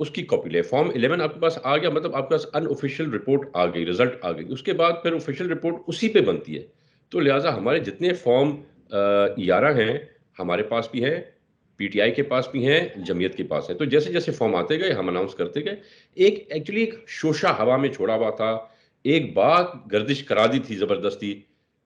اس کی کاپی لے. فارم 11 آپ کے پاس آ گیا, مطلب آپ کے پاس ان آفیشیل رپورٹ آ گئی, رزلٹ آ گئی. اس کے بعد پھر آفیشیل رپورٹ اسی پہ بنتی ہے. تو لہٰذا ہمارے جتنے فارم 11 ہیں ہمارے پاس بھی ہیں, پی ٹی آئی کے پاس بھی ہیں, جمعیت کے پاس ہیں. تو جیسے جیسے فارم آتے گئے ہم اناؤنس کرتے گئے. ایکچولی ایک شوشہ ہوا میں چھوڑا ہوا تھا, ایک بات گردش کرا دی تھی زبردستی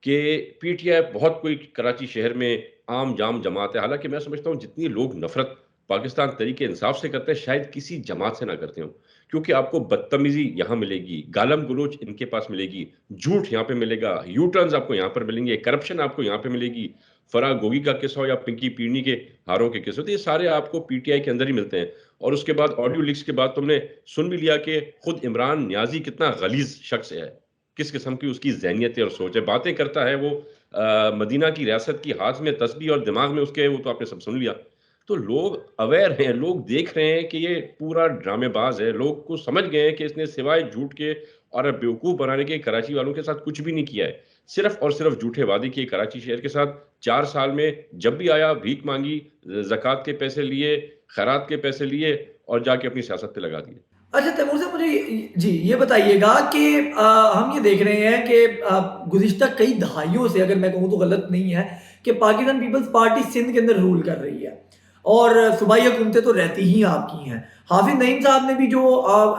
کہ پی ٹی آئی بہت کوئی کراچی شہر میں عام جام جماعت ہے. حالانکہ میں سمجھتا ہوں جتنی لوگ نفرت پاکستان تحریک انصاف سے کرتے ہیں شاید کسی جماعت سے نہ کرتے ہوں, کیونکہ آپ کو بدتمیزی یہاں ملے گی, گالم گلوچ ان کے پاس ملے گی, جھوٹ یہاں پہ ملے گا, یو ٹرنز آپ کو یہاں پر ملیں گے, کرپشن آپ کو یہاں پہ ملے گی, فرا گوگی کا قصہ ہو یا پنکی پیڑنی کے ہاروں کے قصے, تو یہ سارے آپ کو پی ٹی آئی کے اندر ہی ملتے ہیں. اور اس کے بعد آڈیو لیکس کے بعد تم نے سن بھی لیا کہ خود عمران نیازی کتنا غلیظ شخص ہے, کس قسم کی اس کی ذہنیت اور سوچ ہے, باتیں کرتا ہے وہ مدینہ کی ریاست کی ہاتھ میں تسبیح اور دماغ میں اس کے, وہ تو آپ نے سب سن لیا. تو لوگ اویئر ہیں, لوگ دیکھ رہے ہیں کہ یہ پورا ڈرامے باز ہے, لوگ کو سمجھ گئے ہیں کہ اس نے سوائے جھوٹ کے اور بیوقوف بنانے کے کراچی والوں کے ساتھ کچھ بھی نہیں کیا ہے, صرف اور صرف جھوٹے وعدے کیے کراچی شہر کے ساتھ. 4 سال میں جب بھی آیا بھیک مانگی, زکوٰۃ کے پیسے لیے, خیرات کے پیسے لیے اور جا کے اپنی سیاست پہ لگا دیے. اچھا تیمور صاحب مجھے جی یہ بتائیے گا کہ ہم یہ دیکھ رہے ہیں کہ گزشتہ کئی دہائیوں سے, اگر میں کہوں تو غلط نہیں ہے, کہ پاکستان پیپلز پارٹی سندھ کے اندر رول کر رہی ہے اور صوبائی حکومتیں تو رہتی ہی آپ کی ہیں. حافظ نعیم صاحب نے بھی جو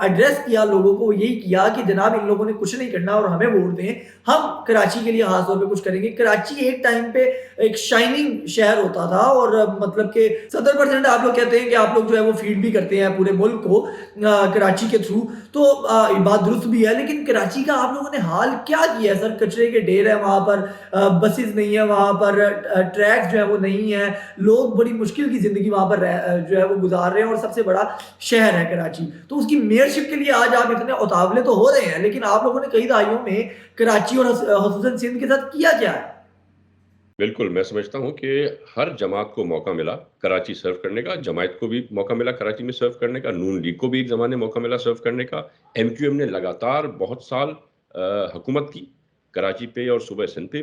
ایڈریس کیا لوگوں کو, یہی کیا کہ جناب ان لوگوں نے کچھ نہیں کرنا اور ہمیں ووٹ دیں, ہم کراچی کے لیے خاص طور پہ کچھ کریں گے. کراچی ایک ٹائم پہ ایک شائننگ شہر ہوتا تھا اور مطلب کہ 70% آپ لوگ کہتے ہیں کہ آپ لوگ جو ہے وہ فیڈ بھی کرتے ہیں پورے ملک کو کراچی کے تھرو, تو بات درست بھی ہے, لیکن کراچی کا آپ لوگوں نے حال کیا کیا ہے سر؟ کچرے کے ڈھیر ہیں وہاں پر, بسز نہیں ہے وہاں پر, ٹریکس جو ہے وہ نہیں ہے, لوگ بڑی مشکل کی زندگی وہاں پر جو ہے وہ گزار رہے ہیں, اور سب سے بڑا شہر ہے کراچی. تو اس کی میئرشپ کے لیے آج آپ اتنے اتاولے تو ہو رہے ہیں, لیکن آپ لوگوں نے کئی دہائیوں میں کراچی اور خصوصاً سندھ کے ساتھ کیا کیا ہے؟ بالکل, میں سمجھتا ہوں کہ ہر جماعت کو موقع ملا کراچی سرو کرنے کا, جماعت کو بھی موقع ملا کراچی میں سرو کرنے کا, نون لیگ کو بھی ایک زمانے موقع ملا سرو کرنے کا, ایم کیو ایم نے لگاتار بہت سال حکومت کی کراچی پہ اور صوبہ سندھ پہ.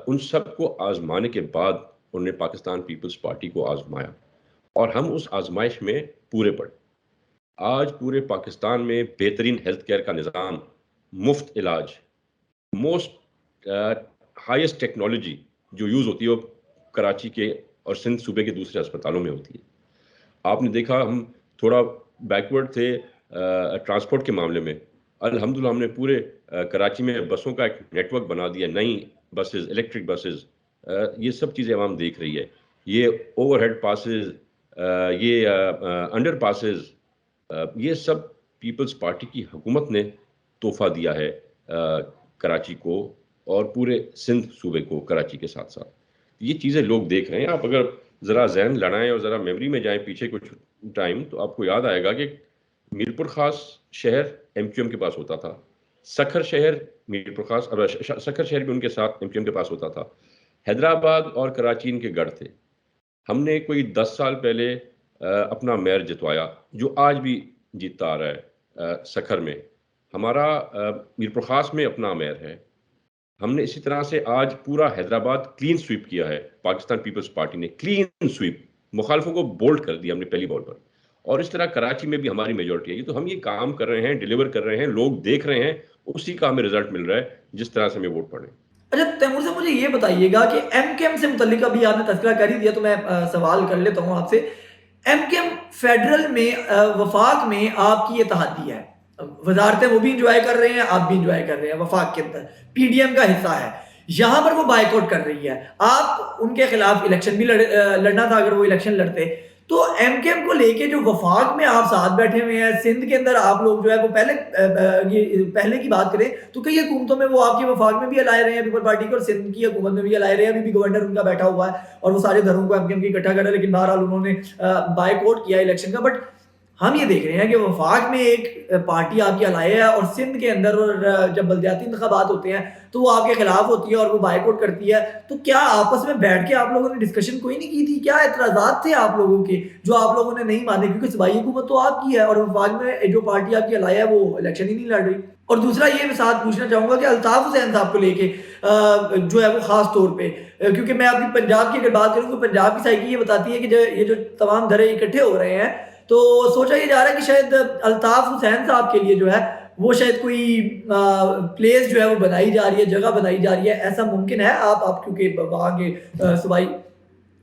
ان سب کو آزمانے کے بعد انہوں نے پاکستان پیپلز پارٹی کو آزمایا اور ہم اس آزمائش میں پورے پڑے. آج پورے پاکستان میں بہترین ہیلتھ کیئر کا نظام, مفت علاج, موسٹ ہائیسٹ ٹیکنالوجی جو یوز ہوتی ہے وہ کراچی کے اور سندھ صوبے کے دوسرے اسپتالوں میں ہوتی ہے. آپ نے دیکھا ہم تھوڑا بیکورڈ تھے ٹرانسپورٹ کے معاملے میں, الحمدللہ ہم نے پورے کراچی میں بسوں کا ایک نیٹ ورک بنا دیا, نئی بسز, الیکٹرک بسز, یہ سب چیزیں عوام دیکھ رہی ہے. یہ اوور ہیڈ پاسز, یہ انڈر پاسز, یہ سب پیپلز پارٹی کی حکومت نے تحفہ دیا ہے کراچی کو اور پورے سندھ صوبے کو کراچی کے ساتھ ساتھ. یہ چیزیں لوگ دیکھ رہے ہیں. آپ اگر ذرا ذہن لڑائیں اور ذرا میموری میں جائیں پیچھے کچھ ٹائم, تو آپ کو یاد آئے گا کہ میرپور خاص شہر ایم کیو ایم کے پاس ہوتا تھا, سکھر شہر میرپور خاص, سکھر شہر بھی ان کے ساتھ ایم کیو ایم کے پاس ہوتا تھا, حیدرآباد اور کراچی ان کے گڑھ تھے. ہم نے کوئی 10 سال پہلے اپنا میئر جتوایا جو آج بھی جیتتا آ رہا ہے سکھر میں, ہمارا میرپور خاص میں اپنا میئر ہے. ہم نے اسی طرح سے آج پورا حیدرآباد کلین سویپ کیا ہے, پاکستان پیپلز پارٹی نے کلین سویپ, مخالفوں کو بولڈ کر دیا ہم نے پہلی بال پر, اور اس طرح کراچی میں بھی ہماری میجورٹی ہے. تو ہم یہ کام کر رہے ہیں, ڈیلیور کر رہے ہیں, لوگ دیکھ رہے ہیں, اسی کا ہمیں رزلٹ مل رہا ہے جس طرح سے ہمیں ووٹ پڑے. اچھا تیمور صاحب مجھے یہ بتائیے گا کہ ایم کے ایم سے متعلق ابھی آپ نے تذکرہ کر ہی دیا, تو میں سوال کر لیتا ہوں آپ سے. ایم کے ایم فیڈرل میں وفاق میں آپ کی اتحادی ہے, وزارتیں وہ بھی انجوائے کر رہے ہیں, آپ بھی انجوائے کر رہے ہیں, وفاق کے اندر پی ڈی ایم کا حصہ ہے, یہاں پر وہ بائیک آؤٹ کر رہی ہے. آپ ان کے خلاف الیکشن بھی لڑنا تھا اگر وہ الیکشن لڑتے. تو ایم کے ایم کو لے کے جو وفاق میں آپ ساتھ بیٹھے ہوئے ہیں, سندھ کے اندر آپ لوگ جو ہے وہ پہلے کی بات کریں تو کئی حکومتوں میں وہ آپ کے وفاق میں بھی لائے رہے ہیں پیپل پارٹی کو, اور سندھ کی حکومت میں بھی لائے رہے ہیں, ابھی بھی گورنر ان کا بیٹھا ہوا ہے اور وہ سارے دھروں کو ایم کے ایم کی اکٹھا کر رہا ہے, لیکن بہرحال انہوں نے بائیک آؤٹ کیا الیکشن کا. بٹ ہم یہ دیکھ رہے ہیں کہ وفاق میں ایک پارٹی آپ کی الائے ہے, اور سندھ کے اندر جب بلدیاتی انتخابات ہوتے ہیں تو وہ آپ کے خلاف ہوتی ہے اور وہ بائیک آؤٹ کرتی ہے. تو کیا آپس میں بیٹھ کے آپ لوگوں نے ڈسکشن کوئی نہیں کی تھی؟ کیا اعتراضات تھے آپ لوگوں کے جو آپ لوگوں نے نہیں مانے؟ کیونکہ صوبائی حکومت تو آپ کی ہے اور وفاق میں جو پارٹی آپ کی الائے ہے وہ الیکشن ہی نہیں لڑ رہی. اور دوسرا یہ میں ساتھ پوچھنا چاہوں گا کہ الطاف حسین صاحب کو لے کے جو ہے وہ خاص طور پہ, کیونکہ میں اپنی پنجاب کی اگر بات کروں تو پنجاب کی سائیکی یہ بتاتی ہے کہ یہ جو تمام دھرے اکٹھے ہو رہے ہیں تو سوچا یہ جا رہا ہے کہ شاید الطاف حسین صاحب کے لیے جو ہے وہ شاید کوئی پلیس جو ہے وہ بنائی جا رہی ہے, جگہ بنائی جا رہی ہے. ایسا ممکن ہے؟ آپ کیونکہ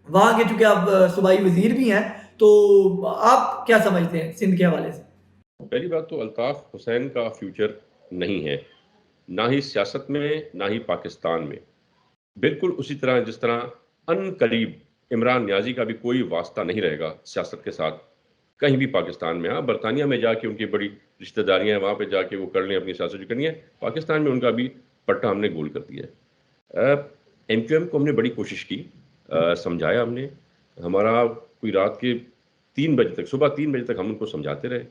وہاں کے چونکہ آپ صوبائی وزیر بھی ہیں, تو آپ کیا سمجھتے ہیں سندھ کے حوالے سے؟ پہلی بات تو الطاف حسین کا فیوچر نہیں ہے, نہ ہی سیاست میں نہ ہی پاکستان میں. بالکل اسی طرح جس طرح ان قریب عمران نیازی کا بھی کوئی واسطہ نہیں رہے گا سیاست کے ساتھ کہیں بھی پاکستان میں. ہاں, برطانیہ میں جا کے ان کی بڑی رشتہ داریاں ہیں, وہاں پہ جا کے وہ کر لیں اپنی سیاست جو کرنی ہے. پاکستان میں ان کا بھی پٹا ہم نے گول کر دیا ہے. ایم کیو ایم کو ہم نے بڑی کوشش کی, سمجھایا ہم نے. ہمارا کوئی رات کے 3 بجے تک, صبح 3 بجے تک ہم ان کو سمجھاتے رہے.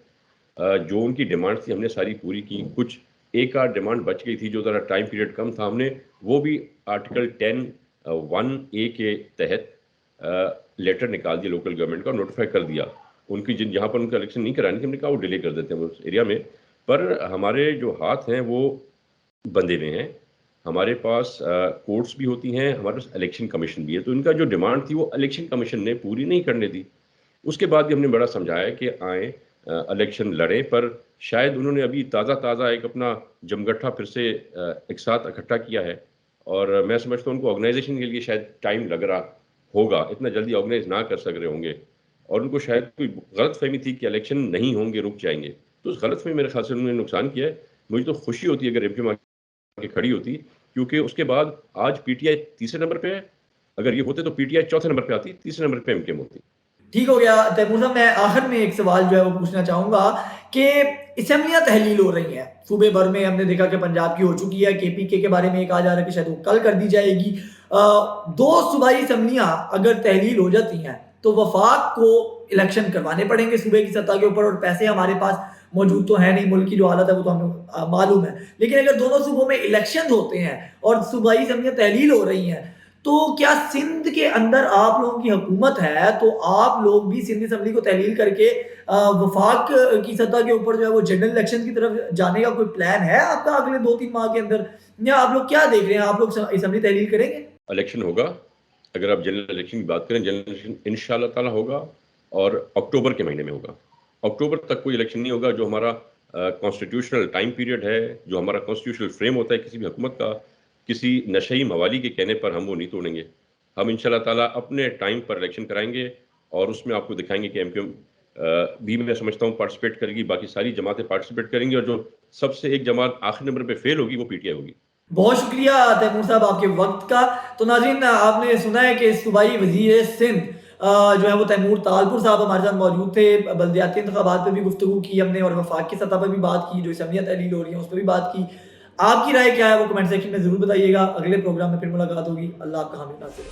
جو ان کی ڈیمانڈ تھی ہم نے ساری پوری کی. کچھ ایک آدھ ڈیمانڈ بچ گئی تھی جو ذرا ٹائم پیریڈ کم تھا, ہم نے وہ بھی آرٹیکل 10(1)(a) کے تحت لیٹر نکال دیا لوکل گورنمنٹ کا, نوٹیفائی کر دیا ان کی جہاں پر ان کا الیکشن نہیں کرانی تھی. ہم نے کہا وہ ڈیلے کر دیتے ہیں اس ایریا میں. پر ہمارے جو ہاتھ ہیں وہ بندھے ہوئے ہیں. ہمارے پاس کورٹس بھی ہوتی ہیں, ہمارے پاس الیکشن کمیشن بھی ہے. تو ان کا جو ڈیمانڈ تھی وہ الیکشن کمیشن نے پوری نہیں کرنے دی. اس کے بعد بھی ہم نے بڑا سمجھایا کہ آئیں الیکشن لڑیں, پر شاید انہوں نے ابھی تازہ ایک اپنا جمگٹھا پھر سے ایک ساتھ اکٹھا کیا ہے. اور میں سمجھتا ہوں ان کو آرگنائزیشن کے لیے شاید ٹائم لگ رہا ہوگا, اتنا جلدی آرگنائز نہ کر سک رہے ہوں گے. اور ان کو شاید کوئی غلط فہمی تھی کہ الیکشن نہیں ہوں گے, رک جائیں گے. تو اس غلط فہمی میرے خیال سے انہوں نے نقصان کیا ہے. مجھے تو خوشی ہوتی ہے اگر ایم کیو ایم کھڑی ہوتی, کیونکہ اس کے بعد آج پی ٹی آئی تیسرے نمبر پہ ہے. اگر یہ ہوتے تو پی ٹی آئی چوتھے نمبر پہ آتی, تیسرے نمبر پہ ایم کیو ایم ہوتی. ٹھیک ہو گیا تیمور صاحب. میں آخر میں ایک سوال جو ہے وہ پوچھنا چاہوں گا کہ اسمبلیاں تحلیل ہو رہی ہیں صوبے بھر میں. ہم نے دیکھا کہ پنجاب کی ہو چکی ہے, کے پی کے بارے میں ایک کہا جا رہا ہے کہ شاید وہ کل کر دی جائے گی. 2 صوبائی اسمبلیاں اگر تحلیل ہو جاتی ہیں تو وفاق کو الیکشن کروانے پڑیں گے صوبے کی سطح کے اوپر, اور پیسے ہمارے پاس موجود تو ہے نہیں, ملک کی جو حالت ہے وہ تو ہمیں معلوم ہے. لیکن اگر دونوں صوبوں میں الیکشن ہوتے ہیں اور صوبائی اسمبلیاں تحلیل ہو رہی ہیں, تو کیا سندھ کے اندر آپ لوگوں کی حکومت ہے تو آپ لوگ بھی سندھ اسمبلی کو تحلیل کر کے وفاق کی سطح کے اوپر جو ہے وہ جنرل الیکشن کی طرف جانے کا کوئی پلان ہے آپ کا اگلے 2-3 ماہ کے اندر, یا آپ لوگ کیا دیکھ رہے ہیں؟ آپ لوگ اسمبلی تحلیل کریں گے؟ الیکشن ہوگا. اگر آپ جنرل الیکشن کی بات کریں, جنرل الیکشن ان شاء اللہ تعالیٰ ہوگا, اور اکتوبر کے مہینے میں ہوگا. اکتوبر تک کوئی الیکشن نہیں ہوگا. جو ہمارا کانسٹیٹیوشنل ٹائم پیریڈ ہے, جو ہمارا کانسٹیٹیوشنل فریم ہوتا ہے کسی بھی حکومت کا, کسی نشئی موالی کے کہنے پر ہم وہ نہیں توڑیں گے. ہم ان شاء اللہ تعالیٰ اپنے ٹائم پر الیکشن کرائیں گے, اور اس میں آپ کو دکھائیں گے کہ ایم کیو ایم بھی میں سمجھتا ہوں پارٹیسپیٹ کرے گی, باقی ساری جماعتیں پارٹیسپیٹ کریں گی, اور جو سب سے ایک جماعت آخری نمبر پہ فیل ہوگی وہ پی ٹی آئی ہوگی. بہت شکریہ تیمور صاحب آپ کے وقت کا. تو ناظرین, آپ نے سنا ہے کہ صوبائی وزیر سندھ جو ہے وہ تیمور تالپور صاحب ہمارے ساتھ موجود تھے. بلدیاتی انتخابات پہ بھی گفتگو کی ہم نے, اور وفاق کی سطح پہ بھی بات کی, جو اسمبلیاں تحلیل ہو رہی ہیں اس پہ بھی بات کی. آپ کی رائے کیا ہے وہ کمنٹ سیکشن میں ضرور بتائیے گا. اگلے پروگرام میں پھر ملاقات ہوگی. اللہ آپ کا حامی ناصر.